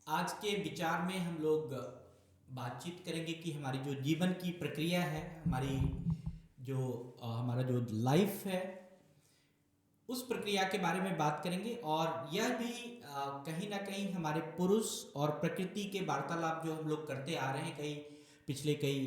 आज के विचार में हम लोग बातचीत करेंगे कि हमारी जो जीवन की प्रक्रिया है, हमारी जो हमारा जो लाइफ है, उस प्रक्रिया के बारे में बात करेंगे। और यह भी कहीं ना कहीं हमारे पुरुष और प्रकृति के वार्तालाप जो हम लोग करते आ रहे हैं कई पिछले कई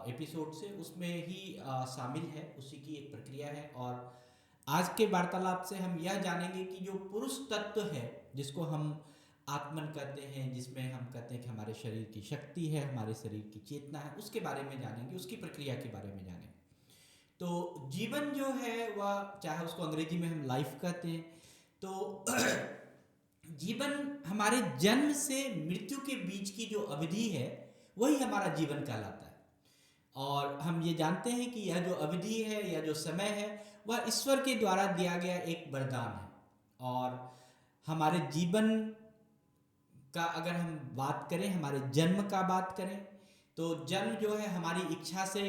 एपिसोड से, उसमें ही शामिल है, उसी की एक प्रक्रिया है। और आज के वार्तालाप से हम यह जानेंगे कि जो पुरुष तत्व है, जिसको हम आत्मन कहते हैं, जिसमें हम कहते हैं कि हमारे शरीर की शक्ति है, हमारे शरीर की चेतना है, उसके बारे में जानेंगे, उसकी प्रक्रिया के बारे में जानेंगे। तो जीवन जो है वह, चाहे उसको अंग्रेजी में हम लाइफ कहते हैं, तो जीवन हमारे जन्म से मृत्यु के बीच की जो अवधि है वही हमारा जीवन कहलाता है। और हम ये जानते हैं कि यह जो अवधि है, यह जो समय है, वह ईश्वर के द्वारा दिया गया एक वरदान है। और हमारे जीवन का अगर हम बात करें, हमारे जन्म का बात करें, तो जन्म जो है हमारी इच्छा से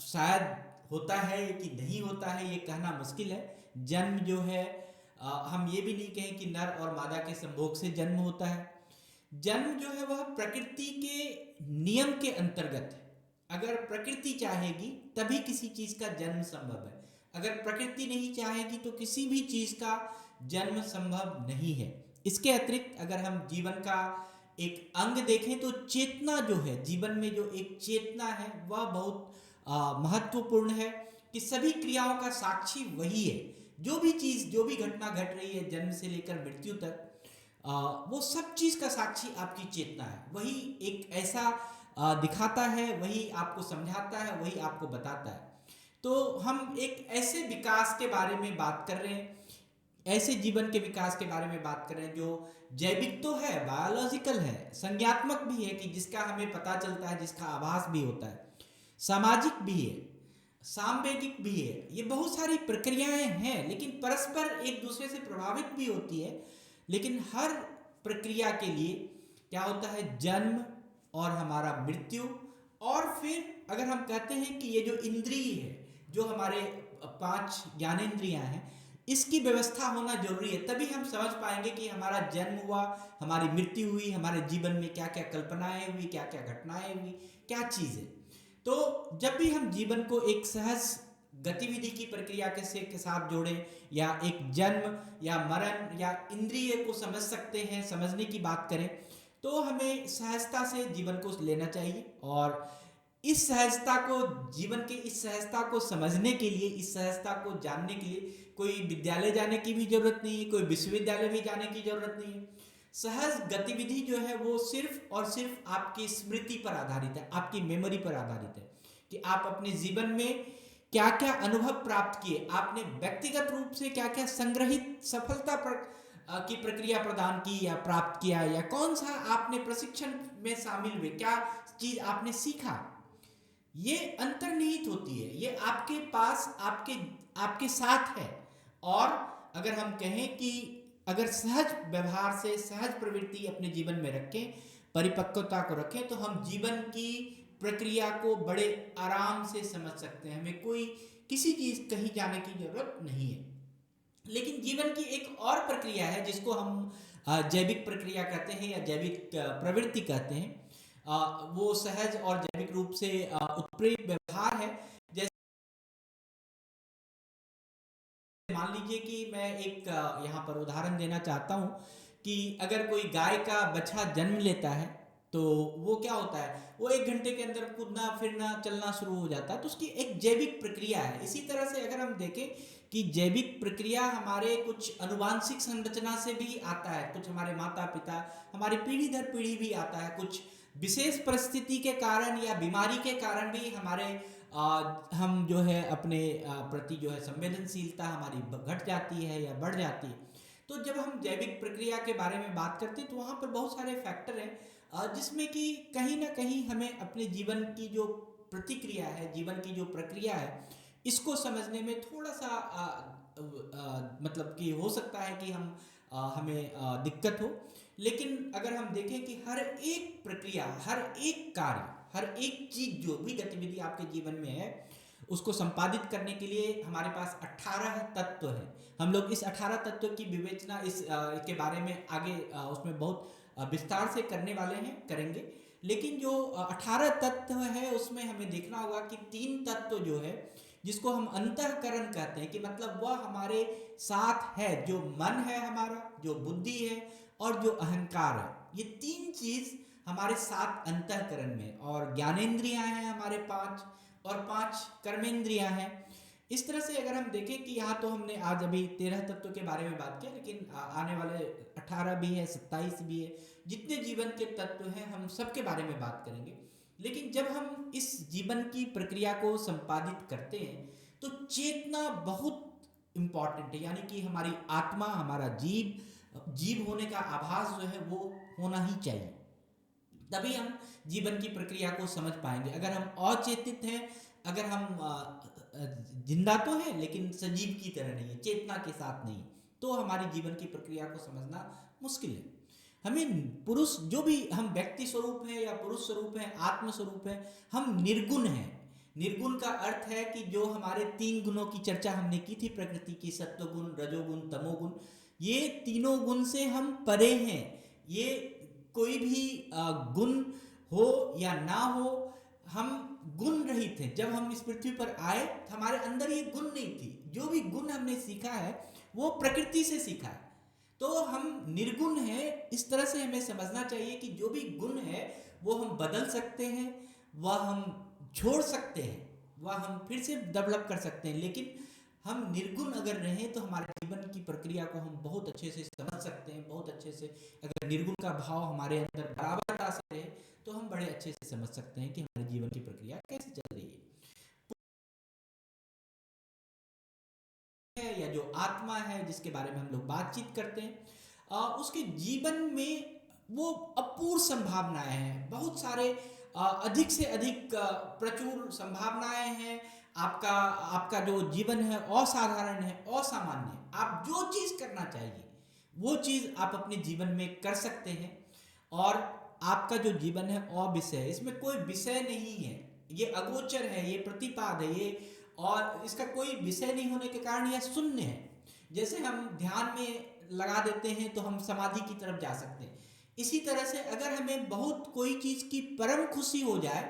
शायद होता है कि नहीं होता है, ये कहना मुश्किल है। जन्म जो है हम ये भी नहीं कहें कि नर और मादा के संभोग से जन्म होता है। जन्म जो है वह प्रकृति के नियम के अंतर्गत है। अगर प्रकृति चाहेगी तभी किसी चीज का जन्म संभव है। अगर प्रकृति नहीं चाहेगी तो किसी भी चीज का जन्म संभव नहीं है। इसके अतिरिक्त अगर हम जीवन का एक अंग देखें तो चेतना जो है, जीवन में जो एक चेतना है, वह बहुत महत्वपूर्ण है। कि सभी क्रियाओं का साक्षी वही है। जो भी चीज, जो भी घटना घट रही है जन्म से लेकर मृत्यु तक, वो सब चीज का साक्षी आपकी चेतना है। वही एक ऐसा दिखाता है, वही आपको समझाता है, वही आपको बताता है। तो हम एक ऐसे विकास के बारे में बात कर रहे हैं, ऐसे जीवन के विकास के बारे में बात कर रहे हैं जो जैविक तो है, बायोलॉजिकल है, संज्ञात्मक भी है कि जिसका हमें पता चलता है, जिसका आभास भी होता है, सामाजिक भी है, सांवेगिक भी है। ये बहुत सारी प्रक्रियाएं हैं, लेकिन परस्पर एक दूसरे से प्रभावित भी होती है। लेकिन हर प्रक्रिया के लिए क्या होता है, जन्म और हमारा मृत्यु। और फिर अगर हम कहते हैं कि ये जो इंद्रिय है, जो हमारे पांच ज्ञानेंद्रियां हैं, इसकी व्यवस्था होना जरूरी है। तभी हम समझ पाएंगे कि हमारा जन्म हुआ, हमारी मृत्यु हुई, हमारे जीवन में क्या क्या कल्पनाएं हुई, क्या क्या घटनाएं हुई, क्या चीज़ है। तो जब भी हम जीवन को एक सहज गतिविधि की प्रक्रिया के साथ जोड़ें, या एक जन्म या मरण या इंद्रिय को समझ सकते हैं, समझने की बात करें, तो हमें सहजता से जीवन को लेना चाहिए। और इस सहजता को, जीवन के इस सहजता को समझने के लिए, इस सहजता को जानने के लिए कोई विद्यालय जाने की भी जरूरत नहीं है, कोई विश्वविद्यालय भी जाने की जरूरत नहीं है। सहज गतिविधि जो है वो सिर्फ और सिर्फ आपकी स्मृति पर आधारित है, आपकी मेमोरी पर आधारित है कि आप अपने जीवन में क्या क्या अनुभव प्राप्त किए, आपने व्यक्तिगत रूप से क्या क्या संग्रहित सफलता की प्रक्रिया प्रदान की या प्राप्त किया, या कौन सा आपने प्रशिक्षण में शामिल हुए, क्या चीज आपने सीखा। ये अंतर्निहित होती है, ये आपके पास, आपके आपके साथ है। और अगर हम कहें कि अगर सहज व्यवहार से, सहज प्रवृत्ति अपने जीवन में रखें, परिपक्वता को रखें, तो हम जीवन की प्रक्रिया को बड़े आराम से समझ सकते हैं। हमें कोई किसी चीज कहीं जाने की जरूरत नहीं है। लेकिन जीवन की एक और प्रक्रिया है जिसको हम जैविक प्रक्रिया कहते हैं या जैविक प्रवृत्ति कहते हैं। वो सहज और जैविक रूप से उत्प्रेरित व्यवहार है। जैसे मान लीजिए कि मैं एक यहाँ पर उदाहरण देना चाहता हूँ कि अगर कोई गाय का बच्चा जन्म लेता है, तो वो क्या होता है, वो 1 घंटे के अंदर कूदना फिरना चलना शुरू हो जाता है। तो उसकी एक जैविक प्रक्रिया है। इसी तरह से अगर हम देखें कि जैविक प्रक्रिया हमारे कुछ अनुवांशिक संरचना से भी आता है, कुछ हमारे माता पिता, हमारी पीढ़ी दर पीढ़ी भी आता है, कुछ विशेष परिस्थिति के कारण या बीमारी के कारण भी हमारे हम जो है अपने प्रति जो है संवेदनशीलता हमारी घट जाती है या बढ़ जाती है। तो जब हम जैविक प्रक्रिया के बारे में बात करते हैं तो वहाँ पर बहुत सारे फैक्टर हैं, जिसमें कि कहीं ना कहीं हमें अपने जीवन की जो प्रतिक्रिया है, जीवन की जो प्रक्रिया है, इसको समझने में थोड़ा सा मतलब कि हो सकता है कि हमें दिक्कत हो। लेकिन अगर हम देखें कि हर एक प्रक्रिया, हर एक कार्य, हर एक चीज, जो भी गतिविधि आपके जीवन में है, उसको संपादित करने के लिए हमारे पास 18 तत्व हैं। हम लोग इस 18 तत्व की विवेचना के बारे में आगे उसमें बहुत विस्तार से करने वाले हैं, करेंगे। लेकिन जो 18 तत्व है उसमें हमें देखना होगा कि 3 तत्व जो है जिसको हम अंतःकरण कहते हैं, कि मतलब वह हमारे साथ है, जो मन है हमारा, जो बुद्धि है और जो अहंकार है, ये 3 चीज हमारे साथ अंतःकरण में। और ज्ञानेंद्रियां हैं हमारे 5, और 5 कर्मेंद्रियां हैं। इस तरह से अगर हम देखें कि यहाँ तो हमने आज अभी 13 तत्व के बारे में बात किया, लेकिन आने वाले 18 भी है, 27 भी है, जितने जीवन के तत्व हैं हम सबके बारे में बात करेंगे। लेकिन जब हम इस जीवन की प्रक्रिया को संपादित करते हैं तो चेतना बहुत इम्पॉर्टेंट है, यानी कि हमारी आत्मा, हमारा जीव होने का आभास जो है वो होना ही चाहिए, तभी हम जीवन की प्रक्रिया को समझ पाएंगे। अगर हम अचेतित हैं, अगर हम जिंदा तो है लेकिन सजीव की तरह नहीं है, चेतना के साथ नहीं, तो हमारी जीवन की प्रक्रिया को समझना मुश्किल है। हमें पुरुष, जो भी हम व्यक्ति स्वरूप है या पुरुष स्वरूप है, आत्म स्वरूप है, हम निर्गुण हैं। निर्गुण का अर्थ है कि जो हमारे 3 गुणों की चर्चा हमने की थी प्रकृति की, सत्वगुण, रजोगुण, तमोगुण, ये तीनों गुण से हम परे हैं। ये कोई भी गुण हो या ना हो, हम गुण रहित थे। जब हम इस पृथ्वी पर आए हमारे अंदर ये गुण नहीं थी। जो भी गुण हमने सीखा है वो प्रकृति से सीखा है, तो हम निर्गुण हैं। इस तरह से हमें समझना चाहिए कि जो भी गुण है वो हम बदल सकते हैं, वह हम छोड़ सकते हैं, वह हम फिर से डेवलप कर सकते हैं। लेकिन हम निर्गुण अगर रहें तो हमारे जीवन की प्रक्रिया को हम बहुत अच्छे से समझ सकते हैं, बहुत अच्छे से। अगर निर्गुण का भाव हमारे अंदर बराबर आ सके तो हम बड़े अच्छे से समझ सकते हैं कि हमारे जीवन की प्रक्रिया कैसे चल रही है। या जो आत्मा है जिसके बारे में हम लोग बातचीत करते हैं, उसके जीवन में वो अपूर्व संभावनाएं हैं, बहुत सारे अधिक से अधिक प्रचुर संभावनाएं हैं। आपका आपका जो जीवन है असाधारण है, असामान्य है। आप जो चीज करना चाहिए वो चीज आप अपने जीवन में कर सकते हैं। और आपका जो जीवन है अविषय है, इसमें कोई विषय नहीं है, ये अगोचर है, ये प्रतिपाद है, ये और इसका कोई विषय नहीं होने के कारण यह शून्य है। जैसे हम ध्यान में लगा देते हैं तो हम समाधि की तरफ जा सकते हैं। इसी तरह से अगर हमें बहुत कोई चीज की परम खुशी हो जाए,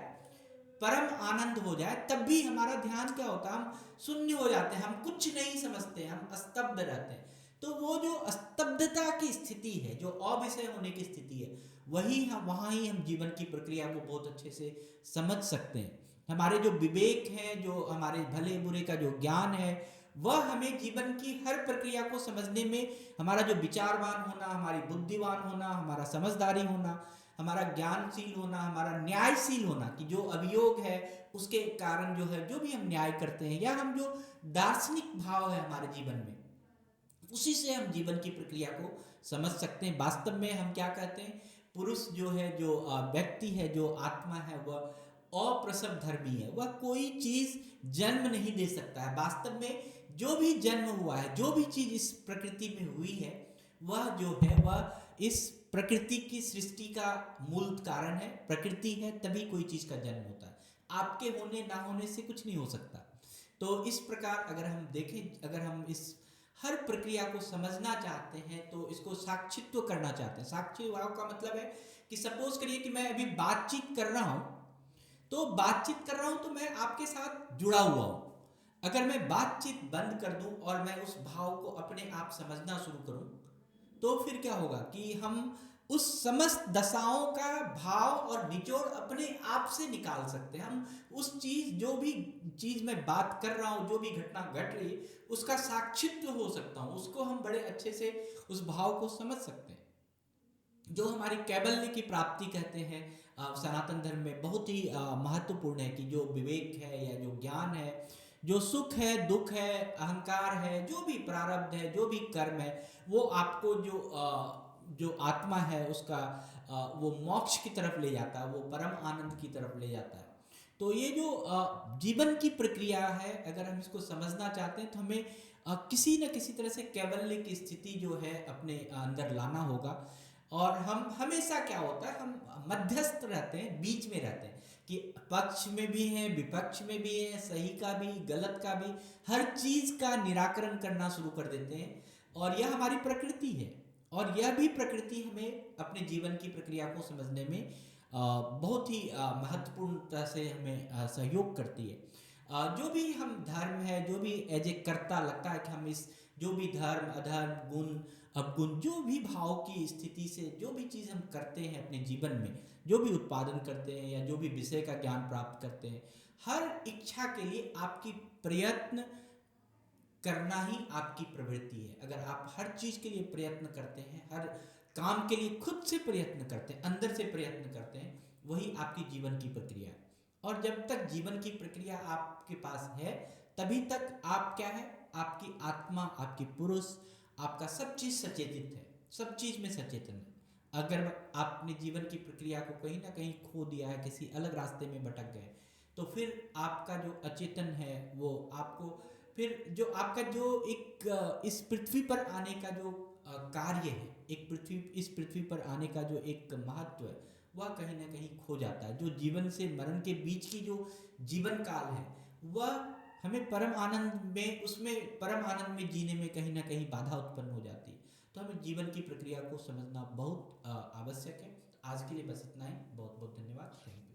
परम आनंद हो जाए, तब भी हमारा ध्यान क्या होता है, हम शून्य हो जाते हैं, हम कुछ नहीं समझते, हम स्तब्ध रहते हैं। तो वो जो स्तब्धता की स्थिति है, जो अविषय होने की स्थिति है, वही हम वहाँ ही हम जीवन की प्रक्रिया को बहुत अच्छे से समझ सकते हैं। हमारे जो विवेक है, जो हमारे भले बुरे का जो ज्ञान है, वह हमें जीवन की हर प्रक्रिया को समझने में, हमारा जो विचारवान होना, हमारी बुद्धिवान होना, हमारा समझदारी होना, हमारा ज्ञानशील होना, हमारा न्यायशील होना, कि जो अभियोग है उसके कारण जो है, जो भी हम न्याय करते हैं, या हम जो दार्शनिक भाव है हमारे जीवन में, उसी से हम जीवन की प्रक्रिया को समझ सकते हैं। वास्तव में हम क्या कहते हैं, पुरुष जो है, जो व्यक्ति है, जो आत्मा है, वह अप्रसव धर्मी है, वह कोई चीज जन्म नहीं दे सकता है। वास्तव में जो भी जन्म हुआ है, जो भी चीज इस प्रकृति में हुई है, वह जो है वह इस प्रकृति की सृष्टि का मूल कारण है। प्रकृति है तभी कोई चीज का जन्म होता है, आपके होने ना होने से कुछ नहीं हो सकता। तो इस प्रकार अगर हम देखें, अगर हम इस हर प्रक्रिया को समझना चाहते हैं तो इसको साक्षित्व करना चाहते हैं। साक्षी भाव का मतलब है कि सपोज करिए कि मैं अभी बातचीत कर रहा हूं, तो बातचीत कर रहा हूं तो मैं आपके साथ जुड़ा हुआ हूं। अगर मैं बातचीत बंद कर दूं और मैं उस भाव को अपने आप समझना शुरू करूं, तो फिर क्या होगा कि हम उस समस्त दशाओं का भाव और निचोड़ अपने आप से निकाल सकते हैं। हम उस चीज, जो भी चीज मैं बात कर रहा हूं, जो भी घटना घट रही है, उसका साक्षित्व हो सकता हूं, उसको हम बड़े अच्छे से उस भाव को समझ सकते हैं। जो हमारी कैबल्य की प्राप्ति कहते हैं सनातन धर्म में, बहुत ही महत्वपूर्ण है कि जो विवेक है या जो ज्ञान है, जो सुख है, दुख है, अहंकार है, जो भी प्रारब्ध है, जो भी कर्म है, वो आपको जो आत्मा है उसका वो मोक्ष की तरफ ले जाता है, वो परम आनंद की तरफ ले जाता है। तो ये जो जीवन की प्रक्रिया है, अगर हम इसको समझना चाहते हैं तो हमें किसी न किसी तरह से कैवल्य की स्थिति जो है अपने अंदर लाना होगा। और हम हमेशा क्या होता है, हम मध्यस्थ रहते हैं, बीच में रहते हैं, कि पक्ष में भी हैं, विपक्ष में भी हैं, सही का भी, गलत का भी, हर चीज का निराकरण करना शुरू कर देते हैं। और यह हमारी प्रकृति है। और यह भी प्रकृति हमें अपने जीवन की प्रक्रिया को समझने में बहुत ही महत्वपूर्णता से हमें सहयोग करती है। जो भी हम धर्म है, जो भी एज ए कर्ता लगता है कि हम इस जो भी धर्म अधर्म गुण अवगुण जो भी भाव की स्थिति से जो भी चीज़ हम करते हैं अपने जीवन में, जो भी उत्पादन करते हैं या जो भी विषय का ज्ञान प्राप्त करते हैं, हर इच्छा के लिए आपकी प्रयत्न करना ही आपकी प्रवृत्ति है। अगर आप हर चीज़ के लिए प्रयत्न करते हैं, हर काम के लिए खुद से प्रयत्न करते हैं, अंदर से प्रयत्न करते हैं, वही आपकी जीवन की प्रक्रिया है। और जब तक जीवन की प्रक्रिया आपके पास है, तभी तक आप क्या है, आपकी आत्मा, आपकी पुरुष, आपका सब चीज़ सचेतित है, सब चीज़ में सचेतन है। अगर आपने जीवन की प्रक्रिया को कहीं ना कहीं खो दिया है, किसी अलग रास्ते में भटक गए, तो फिर आपका जो अचेतन है वो आपको, फिर जो आपका जो एक इस पृथ्वी पर आने का जो कार्य है, इस पृथ्वी पर आने का जो एक महत्व है, वह कहीं ना कहीं खो जाता है। जो जीवन से मरण के बीच की जो जीवन काल है, वह हमें परम आनंद में, उसमें परम आनंद में जीने में कहीं ना कहीं बाधा उत्पन्न हो जाती है। तो हमें जीवन की प्रक्रिया को समझना बहुत आवश्यक है। आज के लिए बस इतना ही। बहुत बहुत धन्यवाद। Thank you.